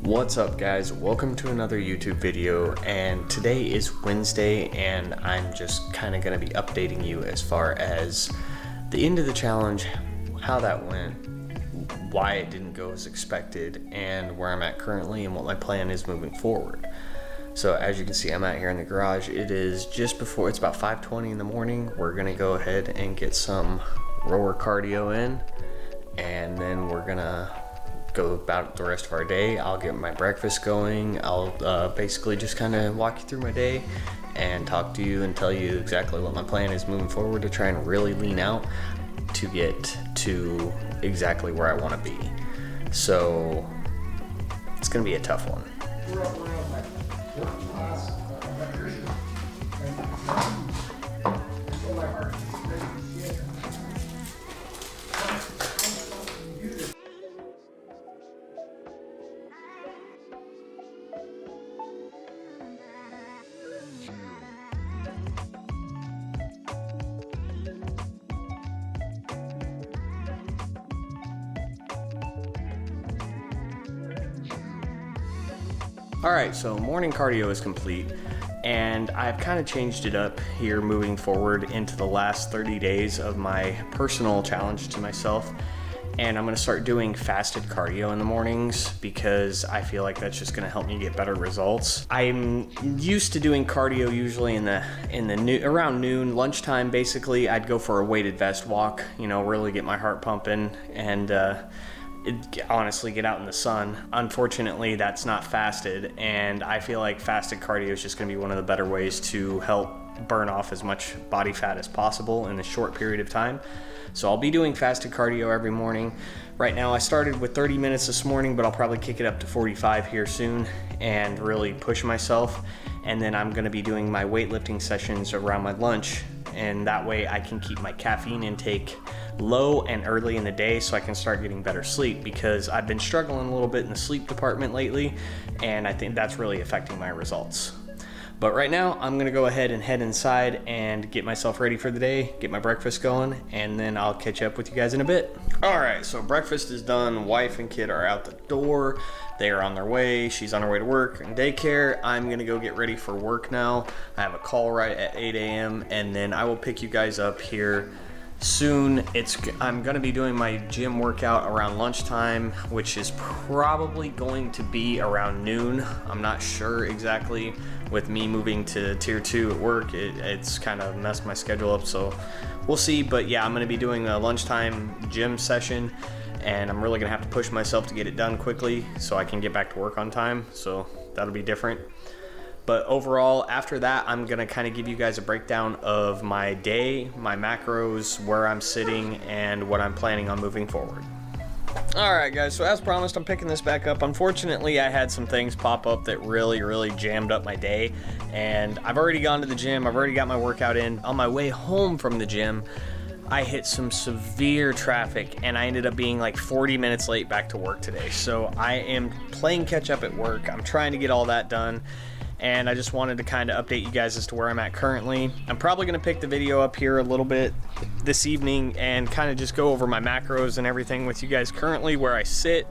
What's up guys, welcome to another YouTube video, and today is Wednesday and I'm just kind of going to be updating you as far as the end of the challenge, how that went, why it didn't go as expected, and where I'm at currently and what my plan is moving forward. So as you can see, I'm out here in the garage. It is just before, it's about 5:20 in the morning. We're going to go ahead and get some rower cardio in, and then we're going to go about the rest of our day. I'll get my breakfast going. I'll basically just kind of walk you through my day and talk to you and tell you exactly what my plan is moving forward to try and really lean out to get to exactly where I want to be. So it's gonna be a tough one. Alright, so morning cardio is complete, and I've kind of changed it up here moving forward into the last 30 days of my personal challenge to myself. And I'm going to start doing fasted cardio in the mornings because I feel like that's just going to help me get better results. I'm used to doing cardio usually in the around noon, lunchtime. Basically, I'd go for a weighted vest walk, you know, really get my heart pumping and honestly get out in the sun. Unfortunately, that's not fasted, and I feel like fasted cardio is just going to be one of the better ways to help burn off as much body fat as possible in a short period of time. So I'll be doing fasted cardio every morning. Right now I started with 30 minutes this morning, but I'll probably kick it up to 45 here soon and really push myself. And then I'm going to be doing my weightlifting sessions around my lunch, and that way I can keep my caffeine intake low and early in the day so I can start getting better sleep, because I've been struggling a little bit in the sleep department lately, and I think that's really affecting my results. But right now I'm gonna go ahead and head inside and get myself ready for the day, get my breakfast going, and then I'll catch up with you guys in a bit. All right, so breakfast is done. Wife and kid are out the door. They are on their way. She's on her way to work and daycare. I'm gonna go get ready for work now. I have a call right at 8 a.m. and then I will pick you guys up here soon. I'm gonna be doing my gym workout around lunchtime, which is probably going to be around noon. I'm not sure exactly. With me moving to tier 2 at work, it's kind of messed my schedule up, so we'll see. But yeah, I'm gonna be doing a lunchtime gym session, and I'm really gonna have to push myself to get it done quickly so I can get back to work on time, so that'll be different. But overall, after that, I'm gonna kind of give you guys a breakdown of my day, my macros, where I'm sitting, and what I'm planning on moving forward. All right, guys, so as promised, I'm picking this back up. Unfortunately, I had some things pop up that really jammed up my day, and I've already gone to the gym. I've already got my workout in. On my way home from the gym, I hit some severe traffic, and I ended up being like 40 minutes late back to work today. So I am playing catch up at work. I'm trying to get all that done, and I just wanted to kind of update you guys as to where I'm at currently. I'm probably going to pick the video up here a little bit this evening and kind of just go over my macros and everything with you guys currently, where I sit.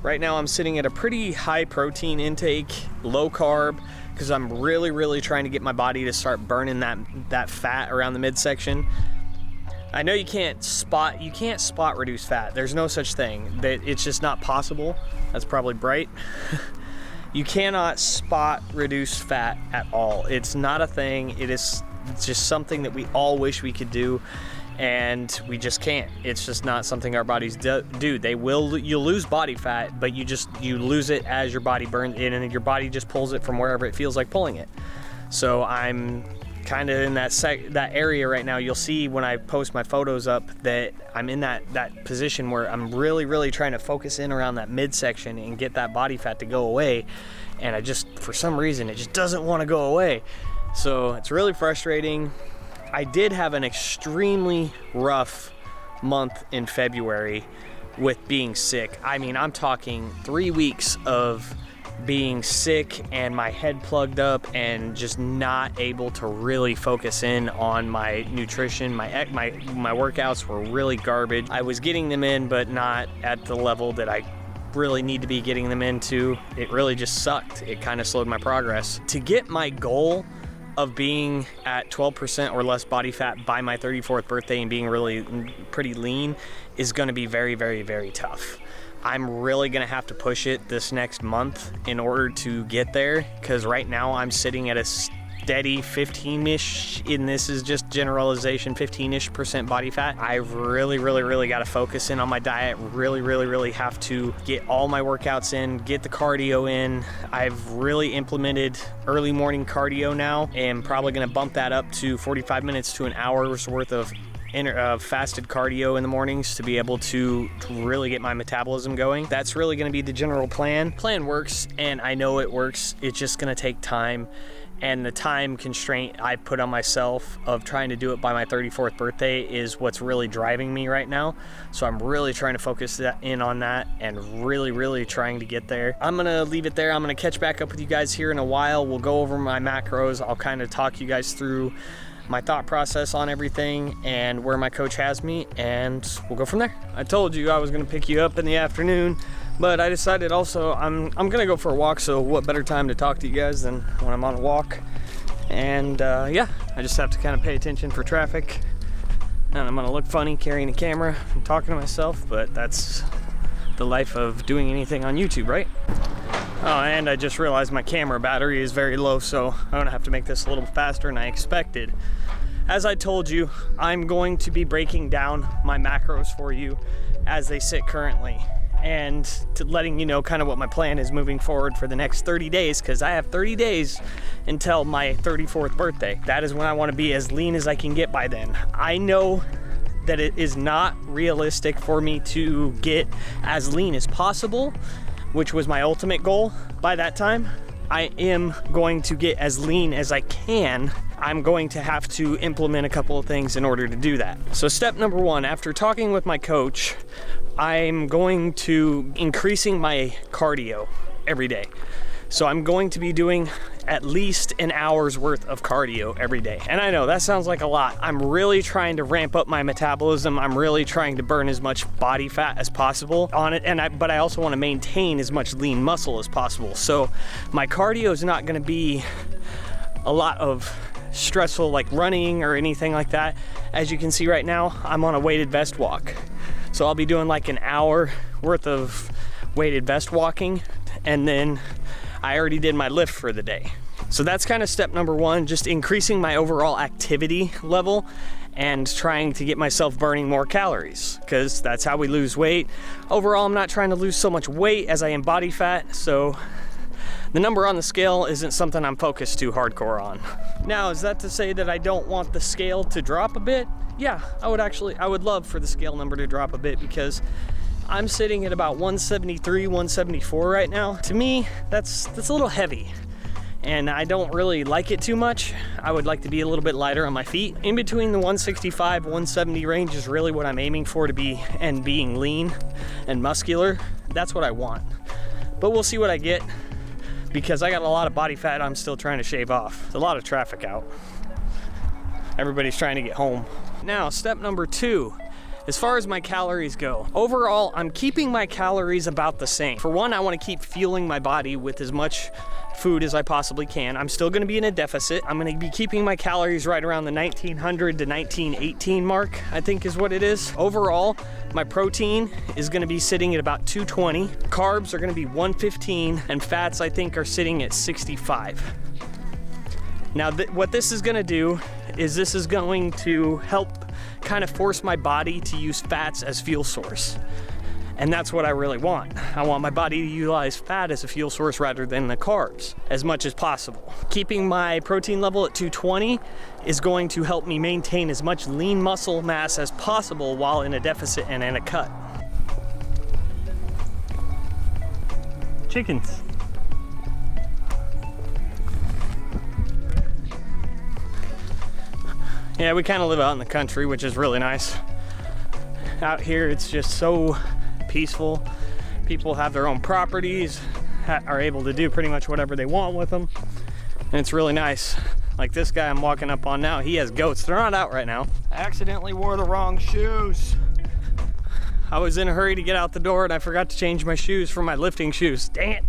Right now I'm sitting at a pretty high protein intake, low carb, because I'm really trying to get my body to start burning that fat around the midsection. I know you can't spot reduce fat. There's no such thing. It's just not possible. That's probably bright. You cannot spot reduce fat at all. It's not a thing. It's just something that we all wish we could do, and we just can't. It's just not something our bodies do. You'll lose body fat, but you lose it as your body burns it, and your body just pulls it from wherever it feels like pulling it. So I'm kind of in that area right now. You'll see when I post my photos up that I'm in that position where I'm really trying to focus in around that midsection and get that body fat to go away, and for some reason it just doesn't want to go away. So it's really frustrating. I did have an extremely rough month in February with being sick. I mean, I'm talking 3 weeks of being sick and my head plugged up and just not able to really focus in on my nutrition. My workouts were really garbage. I was getting them in, but not at the level that I really need to be getting them into. It really just sucked. It kind of slowed my progress. To get my goal of being at 12% or less body fat by my 34th birthday and being really pretty lean is gonna be very, very, very tough. I'm really gonna have to push it this next month in order to get there, because right now I'm sitting at a steady 15-ish, and this is just generalization, 15-ish% body fat. I really got to focus in on my diet, really have to get all my workouts in, get the cardio in. I've really implemented early morning cardio now, and probably going to bump that up to 45 minutes to an hour's worth of fasted cardio in the mornings to be able to really get my metabolism going. That's really going to be the general plan. Plan works, and I know it works. It's just going to take time. And the time constraint I put on myself of trying to do it by my 34th birthday is what's really driving me right now. So I'm really trying to focus in on that and really trying to get there. I'm gonna leave it there. I'm gonna catch back up with you guys here in a while. We'll go over my macros. I'll kind of talk you guys through my thought process on everything and where my coach has me, and we'll go from there. I told you I was gonna pick you up in the afternoon, but I decided also I'm gonna go for a walk, so what better time to talk to you guys than when I'm on a walk. And yeah, I just have to kind of pay attention for traffic, and I'm gonna look funny carrying a camera and talking to myself, but that's the life of doing anything on YouTube, right? Oh, and I just realized my camera battery is very low, so I'm gonna have to make this a little faster than I expected. As I told you, I'm going to be breaking down my macros for you as they sit currently, and letting you know kind of what my plan is moving forward for the next 30 days, because I have 30 days until my 34th birthday. That is when I want to be as lean as I can get by then. I know that it is not realistic for me to get as lean as possible, which was my ultimate goal by that time. I am going to get as lean as I can. I'm going to have to implement a couple of things in order to do that. So step number one, after talking with my coach, I'm going to increasing my cardio every day. So I'm going to be doing at least an hour's worth of cardio every day. And I know that sounds like a lot. I'm really trying to ramp up my metabolism. I'm really trying to burn as much body fat as possible on it. But I also want to maintain as much lean muscle as possible. So my cardio is not going to be a lot of stressful like running or anything like that. As you can see right now, I'm on a weighted vest walk. So I'll be doing like an hour worth of weighted vest walking, and then I already did my lift for the day. So that's kind of step number one, just increasing my overall activity level and trying to get myself burning more calories, because that's how we lose weight. Overall, I'm not trying to lose so much weight as I am body fat, so the number on the scale isn't something I'm focused too hardcore on. Now, is that to say that I don't want the scale to drop a bit? Yeah, I would love for the scale number to drop a bit, because I'm sitting at about 173, 174 right now. To me, that's a little heavy, and I don't really like it too much. I would like to be a little bit lighter on my feet. In between the 165, 170 range is really what I'm aiming for to be, and being lean and muscular. That's what I want. But we'll see what I get, because I got a lot of body fat I'm still trying to shave off. There's a lot of traffic out. Everybody's trying to get home. Now, step number two, as far as my calories go, overall, I'm keeping my calories about the same. For one, I want to keep fueling my body with as much food as I possibly can. I'm still going to be in a deficit. I'm going to be keeping my calories right around the 1900 to 1918 mark, I think is what it is. Overall, my protein is going to be sitting at about 220. Carbs are going to be 115, and fats I think are sitting at 65. Now, what this is going to do is this is going to help kind of force my body to use fats as fuel source. And that's what I really want. I want my body to utilize fat as a fuel source rather than the carbs as much as possible. Keeping my protein level at 220 is going to help me maintain as much lean muscle mass as possible while in a deficit and in a cut. Chickens. Yeah, we kind of live out in the country, which is really nice. Out here, it's just so peaceful. People have their own properties, are able to do pretty much whatever they want with them, and it's really nice. Like this guy I'm walking up on now, he has goats. They're not out right now. I accidentally wore the wrong shoes. I was in a hurry to get out the door and I forgot to change my shoes for my lifting shoes. Dang it.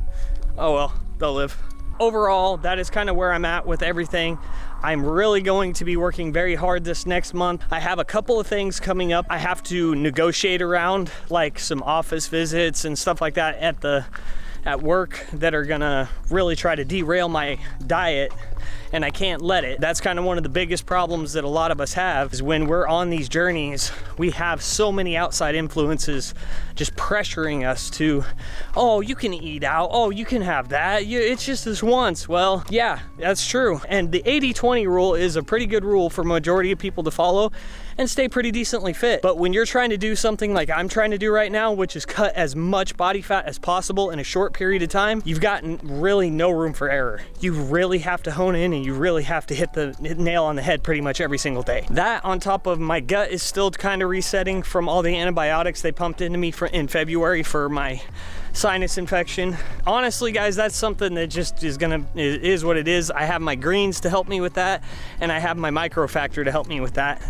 Oh well, they'll live. Overall, that is kind of where I'm at with everything. I'm really going to be working very hard this next month. I have a couple of things coming up I have to negotiate around, like some office visits and stuff like that at work that are gonna really try to derail my diet, and I can't let it. That's kind of one of the biggest problems that a lot of us have, is when we're on these journeys, we have so many outside influences just pressuring us to, oh, you can eat out, oh, you can have that, it's just this once. Well, yeah, that's true. And the 80-20 rule is a pretty good rule for majority of people to follow and stay pretty decently fit. But when you're trying to do something like I'm trying to do right now, which is cut as much body fat as possible in a short period of time, you've got really no room for error. You really have to hone in and you really have to hit the nail on the head pretty much every single day. That on top of my gut is still kind of resetting from all the antibiotics they pumped into me in February for my sinus infection. Honestly, guys, that's something that just is what it is. I have my greens to help me with that, and I have my microfactor to help me with that.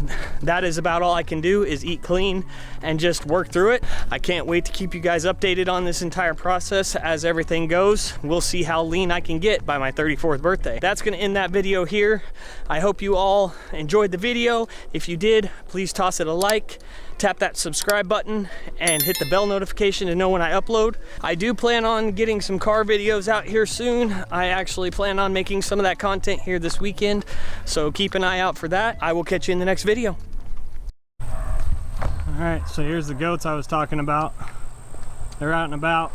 That is about all I can do, is eat clean and just work through it. I can't wait to keep you guys updated on this entire process as everything goes. We'll see how lean I can get by my 34th birthday. That's gonna end that video here. I hope you all enjoyed the video. If you did, please toss it a like. Tap that subscribe button and hit the bell notification to know when I upload. I do plan on getting some car videos out here soon. I actually plan on making some of that content here this weekend, so keep an eye out for that. I will catch you in the next video. All right, so here's the goats I was talking about. They're out and about.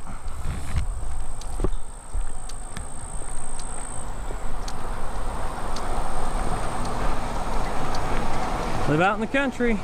Live out in the country.